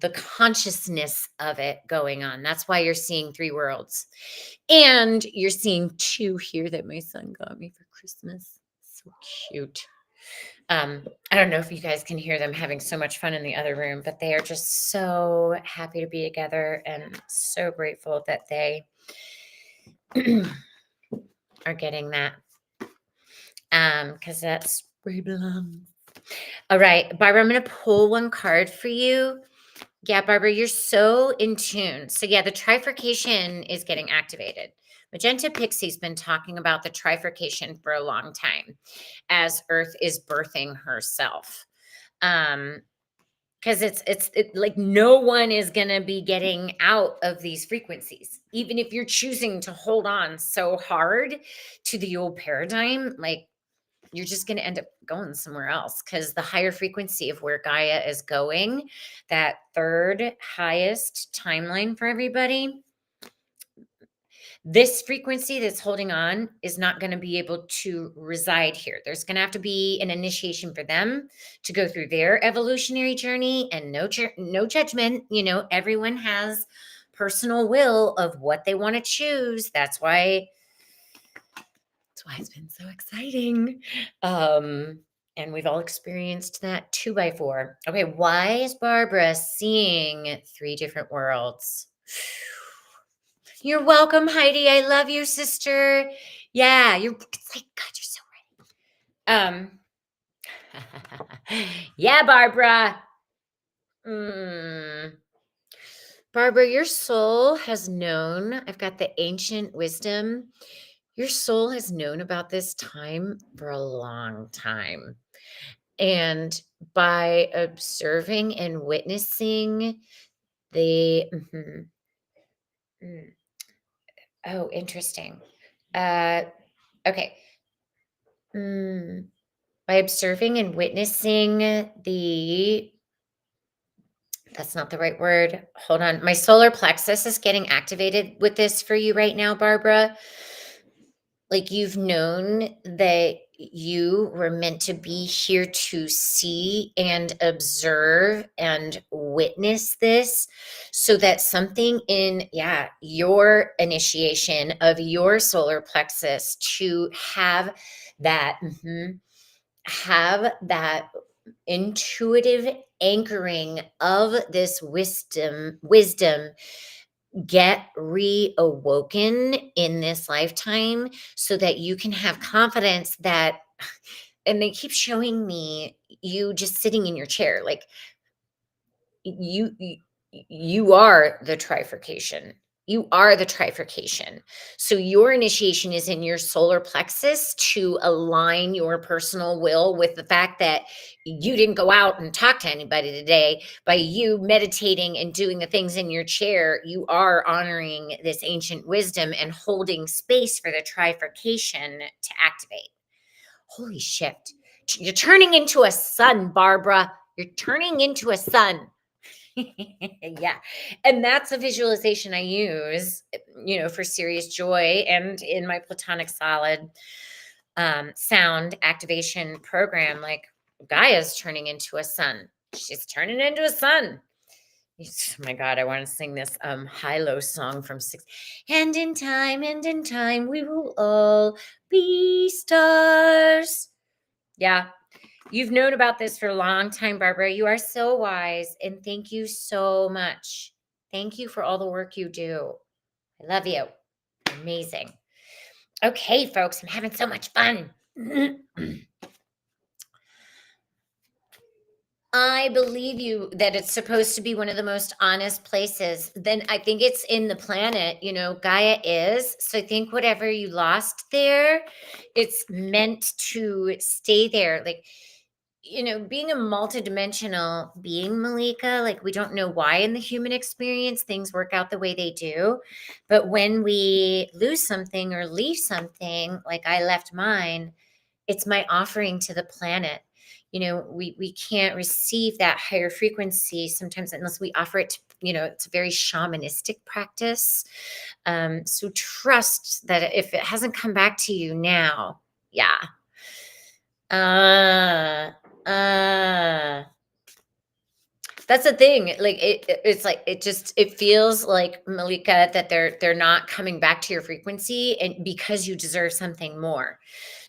the consciousness of it going on. That's why you're seeing three worlds. And you're seeing two here that my son got me for Christmas. So cute. I don't know if you guys can hear them having so much fun in the other room, but they are just so happy to be together and so grateful that they are getting that. Because that's where he belongs. All right, Barbara, I'm going to pull one card for you. Yeah, Barbara, you're so in tune. So yeah, the trifurcation is getting activated. Magenta Pixie's been talking about the trifurcation for a long time as Earth is birthing herself. Because it's like no one is going to be getting out of these frequencies. Even if you're choosing to hold on so hard to the old paradigm, like you're just going to end up going somewhere else, because the higher frequency of where Gaia is going, that third highest timeline for everybody, this frequency that's holding on is not going to be able to reside here. There's going to have to be an initiation for them to go through their evolutionary journey, and no judgment. Everyone has personal will of what they want to choose. That's why it's been so exciting. And we've all experienced that 2x4. Okay, why is Barbara seeing three different worlds? You're welcome, Heidi. I love you, sister. Yeah, it's like, God, you're so right. Yeah, Barbara. Barbara, your soul has known. I've got the ancient wisdom. Your soul has known about this time for a long time. And by observing and witnessing the, oh, interesting. Okay. By observing and witnessing that's not the right word. Hold on. My solar plexus is getting activated with this for you right now, Barbara. Like, you've known that you were meant to be here to see and observe and witness this, so that something in your initiation of your solar plexus to have that intuitive anchoring of this wisdom get reawoken in this lifetime, so that you can have confidence that, and they keep showing me you just sitting in your chair, like you are the trifurcation. You are the trifurcation. So your initiation is in your solar plexus to align your personal will with the fact that you didn't go out and talk to anybody today. By you meditating and doing the things in your chair, you are honoring this ancient wisdom and holding space for the trifurcation to activate. Holy shit. You're turning into a sun, Barbara. You're turning into a sun. Yeah. And that's a visualization I use, for serious joy and in my platonic solid sound activation program. Like, Gaia's turning into a sun. She's turning into a sun. Oh my God, I want to sing this high-low song from six. And in time, we will all be stars. Yeah. You've known about this for a long time, Barbara. You are so wise, and thank you so much. Thank you for all the work you do. I love you. Amazing. Okay, folks, I'm having so much fun. I believe you that it's supposed to be one of the most honest places. Then I think it's in the planet, Gaia is. So I think whatever you lost there, it's meant to stay there. Like, being a multidimensional being, Malika, like, we don't know why in the human experience things work out the way they do. But when we lose something or leave something, like I left mine, it's my offering to the planet. we can't receive that higher frequency sometimes unless we offer it to, it's a very shamanistic practice. So trust that if it hasn't come back to you now, yeah. Uh, uh, that's the thing. Like it's like it feels like, Malika, that they're not coming back to your frequency, and because you deserve something more.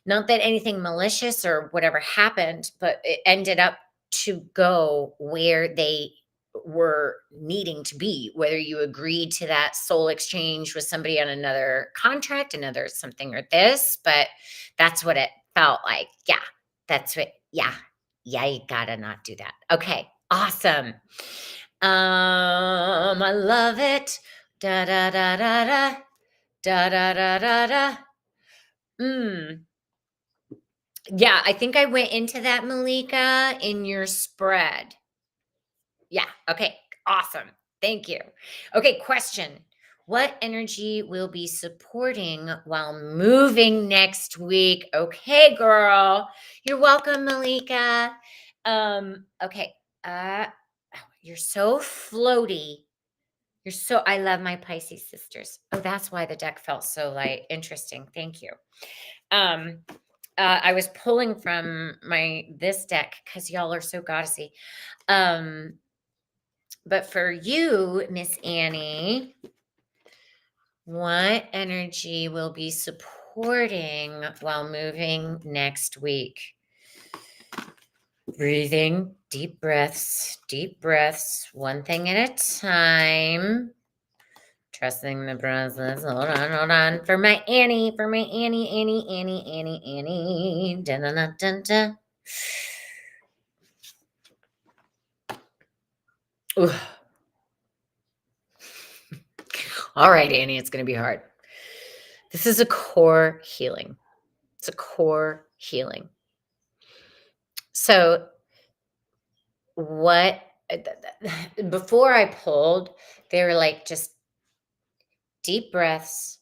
Not that anything malicious or whatever happened, but it ended up to go where they were needing to be, whether you agreed to that soul exchange with somebody on another contract, another something or this, but that's what it felt like. Yeah. That's what, yeah. Yeah, you gotta not do that. Okay, awesome. I love it. Da da da da da da da da da da. Mm. Yeah, I think I went into that, Malika, in your spread. Yeah. Okay. Awesome. Thank you. Okay. Question. What energy will be supporting while moving next week? Okay, girl. You're welcome, Malika. Okay. You're so floaty. I love my Pisces sisters. Oh, that's why the deck felt so light. Interesting. Thank you. Um, I was pulling from this deck because y'all are so goddessy. But for you, Miss Annie, what energy will be supporting while moving next week? Breathing, deep breaths, one thing at a time. Trusting the process. Hold on. For my Annie, Annie. Dun, dun, dun, dun, dun. Ooh. All right, Annie, it's going to be hard. This is a core healing. It's a core healing. So, what, before I pulled, they were like just deep breaths,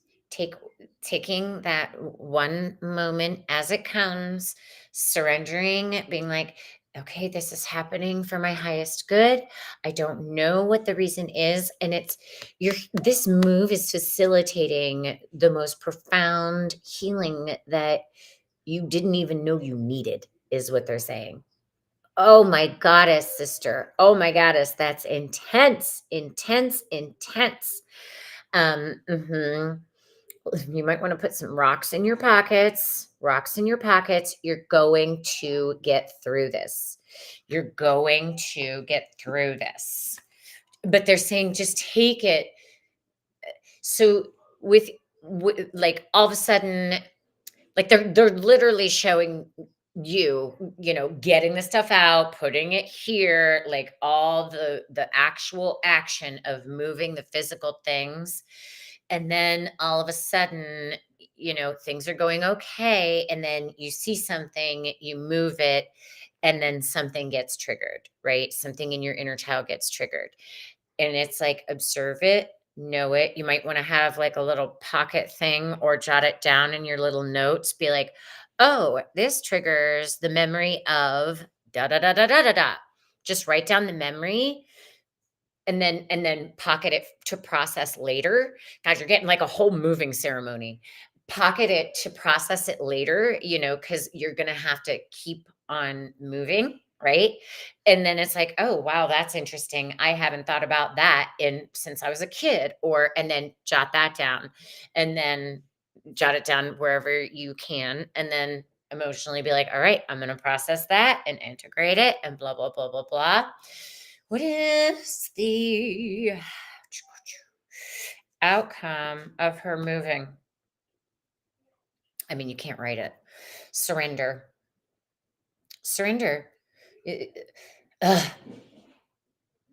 taking that one moment as it comes, surrendering, being like, okay, this is happening for my highest good. I don't know what the reason is. And this move is facilitating the most profound healing that you didn't even know you needed, is what they're saying. Oh my goddess, sister. Oh my goddess. That's intense. Mhm. You might want to put some rocks in your pockets. You're going to get through this. But they're saying just take it. So with like all of a sudden, like they're literally showing getting the stuff out, putting it here, like all the actual action of moving the physical things. And then all of a sudden, things are going okay. And then you see something, you move it, and then something gets triggered, right? Something in your inner child gets triggered. And it's like, observe it, know it. You might want to have like a little pocket thing or jot it down in your little notes. Be like, oh, this triggers the memory of da da da da da da da. Just write down the memory and then pocket it to process later. Guys, you're getting like a whole moving ceremony. Pocket it to process it later, because you're going to have to keep on moving, right? And then it's like, oh, wow, that's interesting. I haven't thought about that since I was a kid. And then jot that down, and then jot it down wherever you can. And then emotionally be like, all right, I'm going to process that and integrate it and blah, blah, blah, blah, blah. What is the outcome of her moving? I mean, you can't write it. Surrender. Ugh.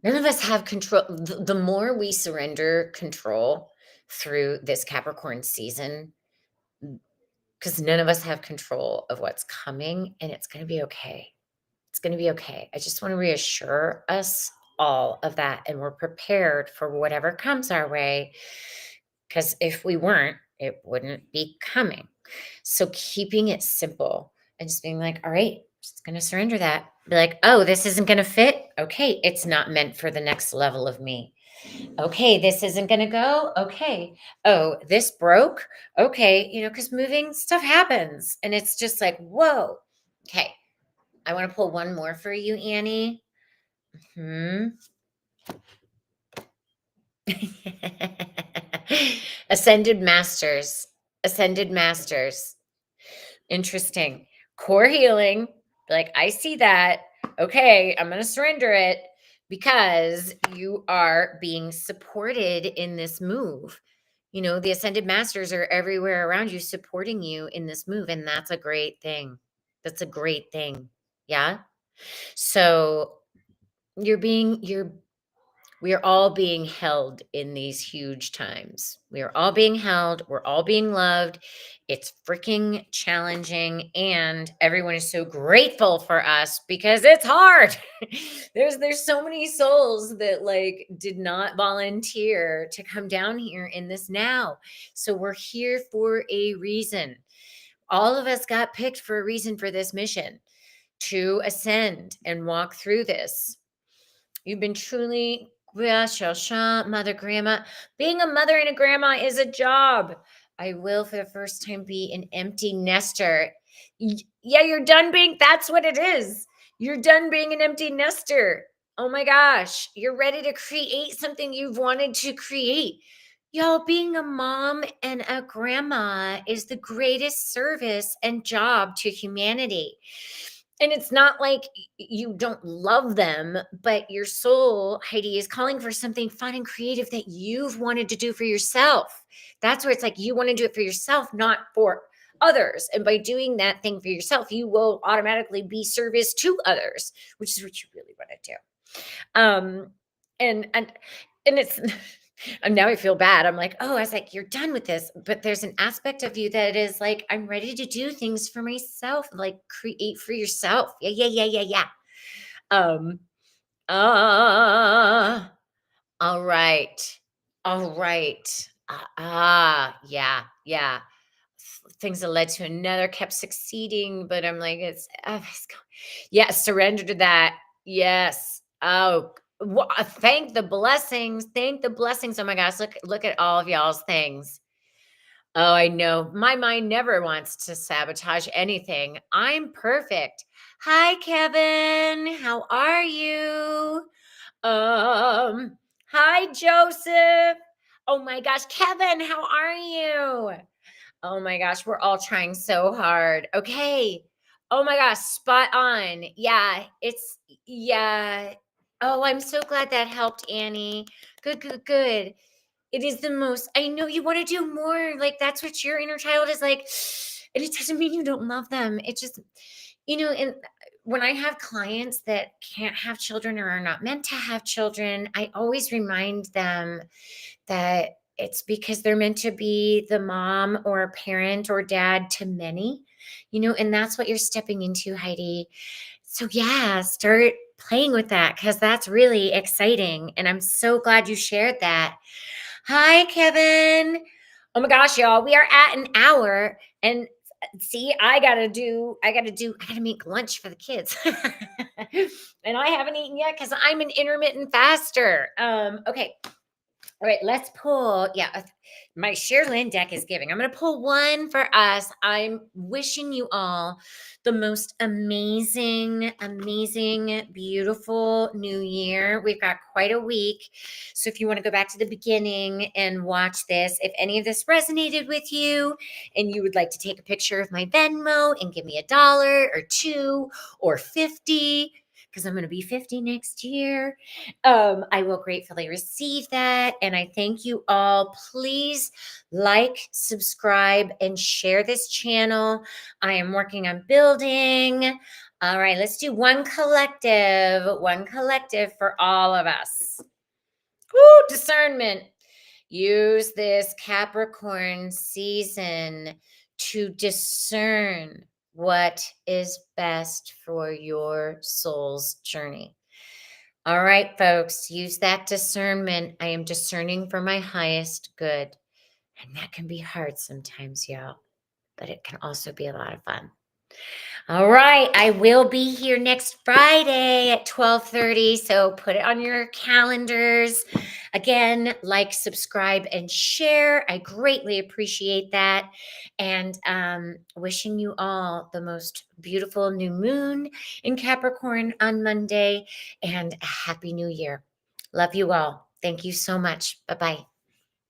None of us have control. The more we surrender control through this Capricorn season, because none of us have control of what's coming, and it's going to be okay. It's going to be okay. I just want to reassure us all of that, and we're prepared for whatever comes our way, because if we weren't, it wouldn't be coming. So keeping it simple and just being like, all right, Just going to surrender that. Be like, oh, this isn't going to fit. Okay. It's not meant for the next level of me. Okay. This isn't going to go. Okay. Oh, this broke. Okay. Because moving stuff happens. And it's just like, whoa. Okay. I want to pull one more for you, Annie. Hmm. Ascended Masters. Ascended Masters. Interesting. Core healing. Like, I see that. Okay, I'm going to surrender it because you are being supported in this move. The Ascended Masters are everywhere around you supporting you in this move. And that's a great thing. That's a great thing. Yeah. So we are all being held in these huge times. We are all being held. We're all being loved. It's freaking challenging. And everyone is so grateful for us because it's hard. There's so many souls that did not volunteer to come down here in this now. So we're here for a reason. All of us got picked for a reason for this mission to ascend and walk through this. You've been truly mother, grandma. Being a mother and a grandma is a job. I will, for the first time, be an empty nester. Yeah, you're done being, that's what it is. You're done being an empty nester. Oh my gosh. You're ready to create something you've wanted to create. Y'all, being a mom and a grandma is the greatest service and job to humanity. And it's not like you don't love them, but your soul, Heidi, is calling for something fun and creative that you've wanted to do for yourself. That's where it's like you want to do it for yourself, not for others. And by doing that thing for yourself, you will automatically be service to others, which is what you really want to do. And it's and now I feel bad. I'm like, oh, I was like, you're done with this. But there's an aspect of you that is like, I'm ready to do things for myself, like create for yourself. Yeah, yeah, yeah, yeah, yeah. Um, uh, all right. All right. Yeah, yeah. Things that led to another kept succeeding, but I'm like, yeah, surrender to that. Yes. Oh, thank the blessings. Thank the blessings. Oh my gosh, look at all of y'all's things. Oh, I know. My mind never wants to sabotage anything. I'm perfect. Hi, Kevin. How are you? Hi, Joseph. Oh my gosh, Kevin, how are you? Oh my gosh, we're all trying so hard. Okay. Oh my gosh, spot on. Yeah. Oh, I'm so glad that helped, Annie. Good, good, good. It is the most, I know you want to do more. Like, that's what your inner child is like. And it doesn't mean you don't love them. It just, and when I have clients that can't have children or are not meant to have children, I always remind them that it's because they're meant to be the mom or parent or dad to many, and that's what you're stepping into, Heidi. So, yeah, start playing with that because that's really exciting. And I'm so glad you shared that. Hi, Kevin. Oh my gosh, y'all, we are at an hour. And see, I gotta make lunch for the kids. And I haven't eaten yet because I'm an intermittent faster. Okay. All right, let's pull. Yeah, my Sherilyn deck is giving. I'm going to pull one for us. I'm wishing you all the most amazing, amazing, beautiful new year. We've got quite a week. So if you want to go back to the beginning and watch this, if any of this resonated with you and you would like to take a picture of my Venmo and give me $1 or $2 or 50, because I'm going to be 50 next year. I will gratefully receive that. And I thank you all. Please like, subscribe, and share this channel. I am working on building. All right, let's do one collective for all of us. Woo, discernment. Use this Capricorn season to discern what is best for your soul's journey. All right, folks, use that discernment. I am discerning for my highest good. And that can be hard sometimes, y'all, but it can also be a lot of fun. All right, I will be here next Friday at 12:30, so put it on your calendars. Again, like, subscribe, and share. I greatly appreciate that. And wishing you all the most beautiful new moon in Capricorn on Monday and a happy new year. Love you all. Thank you so much. Bye bye.